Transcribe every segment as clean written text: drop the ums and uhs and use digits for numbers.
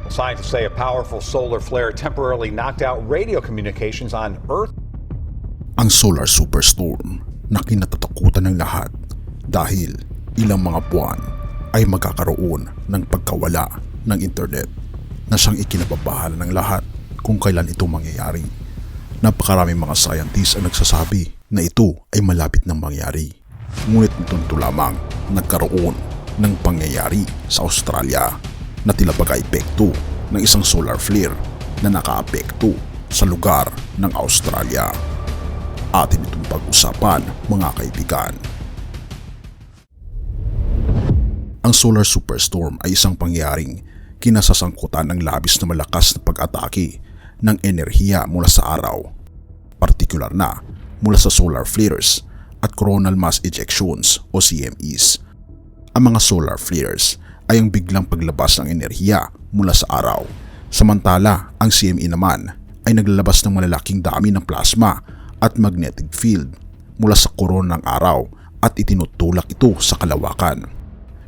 Scientists say a powerful solar flare temporarily knocked out radio communications on Earth. Ang solar superstorm na kinatatakutan ng lahat dahil ilang mga buwan ay magkakaroon ng pagkawala ng internet na siyang ikinababahala ng lahat kung kailan ito mangyayari. Napakaraming mga scientists ang nagsasabi na ito ay malapit nang mangyari. Ngunit nito lamang nagkaroon ng pangyayari sa Australia na tila pagka-epekto ng isang solar flare na nakaapekto sa lugar ng Australia. Atin itong pag-usapan, mga kaibigan. Ang solar superstorm ay isang pangyayaring kinasasangkutan ng labis na malakas na pag-atake ng enerhiya mula sa araw, partikular na mula sa solar flares at coronal mass ejections o CMEs. Ang mga solar flares ay ang biglang paglabas ng enerhiya mula sa araw, samantala ang CME naman ay naglalabas ng malalaking dami ng plasma at magnetic field mula sa korona ng araw at itinutulak ito sa kalawakan.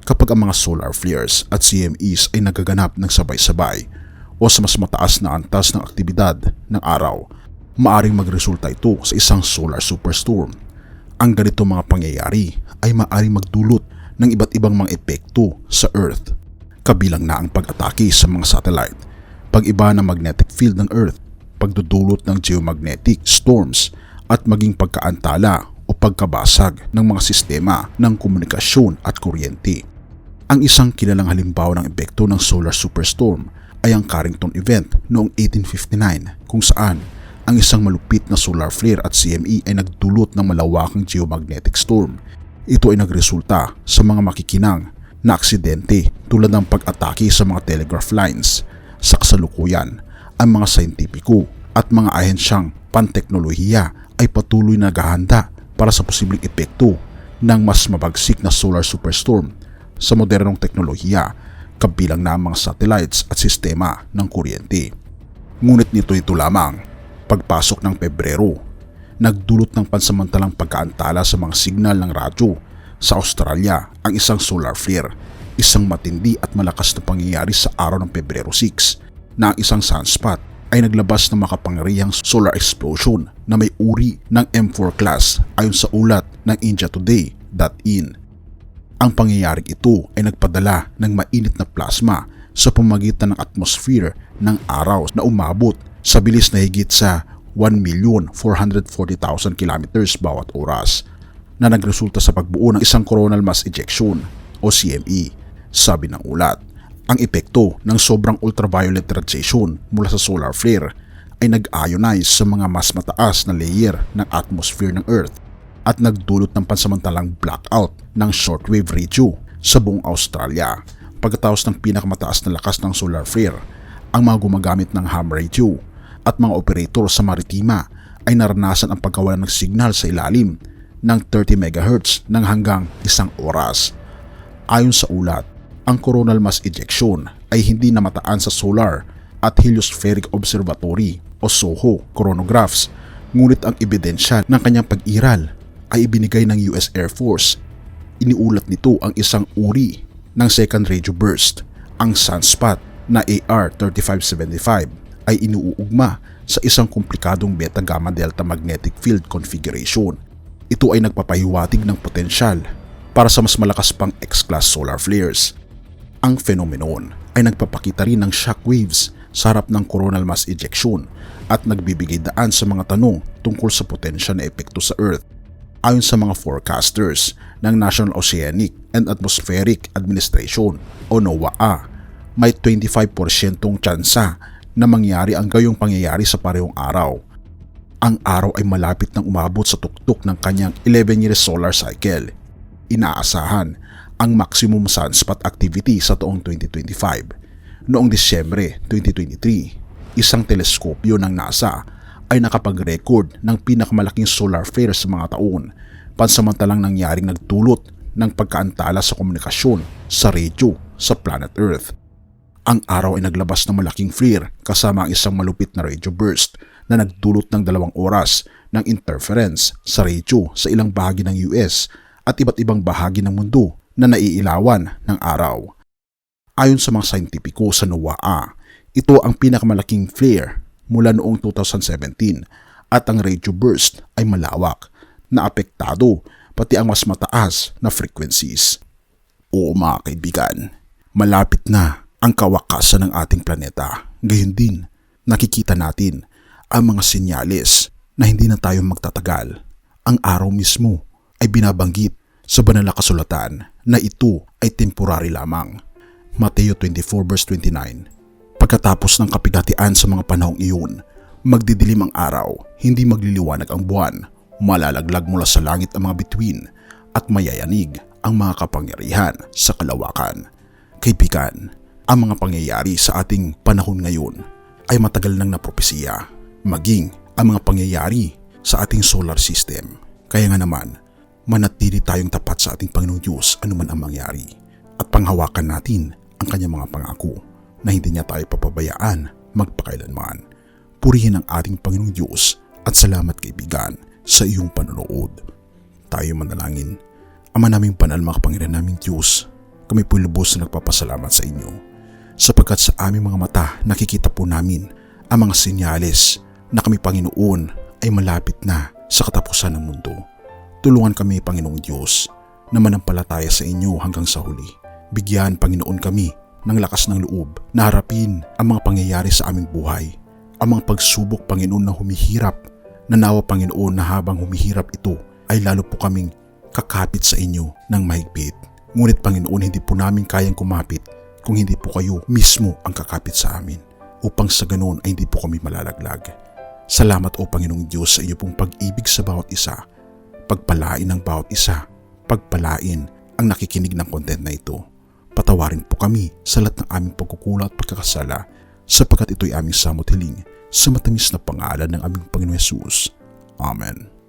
Kapag ang mga solar flares at CMEs ay nagaganap ng sabay-sabay o sa mas mataas na antas ng aktibidad ng araw, maaring magresulta ito sa isang solar superstorm. Ang ganito mga pangyayari ay maaring magdulot ng iba't ibang mga epekto sa Earth, kabilang na ang pag-atake sa mga satellite, pag-iba ng magnetic field ng Earth, pagdudulot ng geomagnetic storms at maging pagkaantala o pagkabasag ng mga sistema ng komunikasyon at kuryente. Ang isang kilalang halimbawa ng epekto ng solar superstorm ay ang Carrington event noong 1859 kung saan ang isang malupit na solar flare at CME ay nagdulot ng malawakang geomagnetic storm. Ito ay nagresulta sa mga makikinang na aksidente tulad ng pag-atake sa mga telegraph lines. Sa kasalukuyan, ang mga scientifico at mga ahensyang panteknolohiya ay patuloy na naghahanda para sa posibleng epekto ng mas mabagsik na solar superstorm sa modernong teknolohiya, kabilang na ang mga satellites at sistema ng kuryente. Ngunit ito lamang, pagpasok ng Pebrero, nagdulot ng pansamantalang pagkaantala sa mga signal ng radyo. Sa Australia, ang isang solar flare, isang matindi at malakas na pangyayari sa araw ng Pebrero 6, na ang isang sunspot ay naglabas ng makapangyarihang solar explosion na may uri ng M4 class ayon sa ulat ng IndiaToday.in. Ang pangyayaring ito ay nagpadala ng mainit na plasma sa pamamagitan ng atmosphere ng araw na umabot sa bilis na higit sa 1,440,000 kilometers bawat oras na nagresulta sa pagbuo ng isang coronal mass ejection o CME. Sabi ng ulat, ang epekto ng sobrang ultraviolet radiation mula sa solar flare ay nag-ionize sa mga mas mataas na layer ng atmosphere ng Earth at nagdulot ng pansamantalang blackout ng shortwave radio sa buong Australia. Pagkatapos ng pinakamataas na lakas ng solar flare, ang mga gumagamit ng ham radio at mga operator sa maritima ay naranasan ang pagkawala ng signal sa ilalim ng 30 MHz ng hanggang 1 oras. Ayon sa ulat, ang coronal mass ejection ay hindi namataan sa Solar at Heliospheric Observatory o SOHO coronagraphs, ngunit ang ebidensya ng kanyang pag-iral ay ibinigay ng US Air Force. Iniulat nito ang isang uri ng second radio burst, ang sunspot na AR-3575 ay inuugma sa isang komplikadong beta-gamma delta magnetic field configuration. Ito ay nagpapahiwatig ng potensyal para sa mas malakas pang X-class solar flares. Ang phenomenon ay nagpapakita rin ng shockwaves sa harap ng coronal mass ejection at nagbibigay daan sa mga tanong tungkol sa potensyal na epekto sa Earth. Ayon sa mga forecasters ng National Oceanic and Atmospheric Administration o NOAA, may 25% tsansa na mangyari ang gayong pangyayari sa parehong araw. Ang araw ay malapit nang umabot sa tuktok ng kanyang 11-year solar cycle. Inaasahan ang maximum sunspot activity sa taong 2025. Noong Disyembre 2023, isang teleskopyo ng NASA ay nakapag-record ng pinakamalaking solar flare sa mga taon, pansamantalang nangyaring nagdulot ng pagkaantala sa komunikasyon sa radyo sa planet Earth. Ang araw ay naglabas ng malaking flare kasama ang isang malupit na radio burst na nagdulot ng 2 oras ng interference sa radyo sa ilang bahagi ng US at iba't ibang bahagi ng mundo na naiilawan ng araw. Ayon sa mga scientifico sa NOAA, Ito ang pinakamalaking flare mula noong 2017 at ang radio burst ay malawak na apektado pati ang mas mataas na frequencies. Oo mga kaibigan, malapit na ang kawakasan ng ating planeta. Gayon din, nakikita natin ang mga senyales na hindi na tayo magtatagal. Ang araw mismo ay binabanggit sa banal na kasulatan na ito ay temporary lamang. Mateo 24 verse 29. Pagkatapos ng kapigatian sa mga panahong iyon, magdidilim ang araw, hindi magliliwanag ang buwan, malalaglag mula sa langit ang mga bituin, at mayayanig ang mga kapangyarihan sa kalawakan. Kaibigan, ang mga pangyayari sa ating panahon ngayon ay matagal nang napropesiya, maging ang mga pangyayari sa ating solar system. Kaya nga naman, manatili tayong tapat sa ating Panginoong Diyos anuman ang mangyari at panghawakan natin ang kanyang mga pangako na hindi niya tayo papabayaan magpakailanman. Purihin ang ating Panginoong Diyos at salamat kaibigan sa iyong panonood. Tayo manalangin. Ama naming banal, mga Panginoon naming Diyos, kami po'y lubos na nagpapasalamat sa inyo sapagkat sa aming mga mata nakikita po namin ang mga senyales na kami Panginoon ay malapit na sa katapusan ng mundo. Tulungan kami Panginoong Diyos na manampalataya sa inyo hanggang sa huli. Bigyan Panginoon kami ng lakas ng loob na harapin ang mga pangyayari sa aming buhay. Ang mga pagsubok Panginoon na humihirap, na nawa Panginoon na habang humihirap ito ay lalo po kaming kakapit sa inyo ng mahigpit. Ngunit Panginoon, hindi po namin kayang kumapit kung hindi po kayo mismo ang kakapit sa amin, upang sa ganoon ay hindi po kami malalaglag. Salamat o Panginoong Diyos sa iyo pong pag-ibig sa bawat isa. Pagpalain ng bawat isa. Pagpalain ang nakikinig ng content na ito. Patawarin po kami sa lahat ng aming pagkukulang at pagkakasala, sapagkat ito'y aming samot hiling sa matamis na pangalan ng aming Panginoon Hesus. Amen.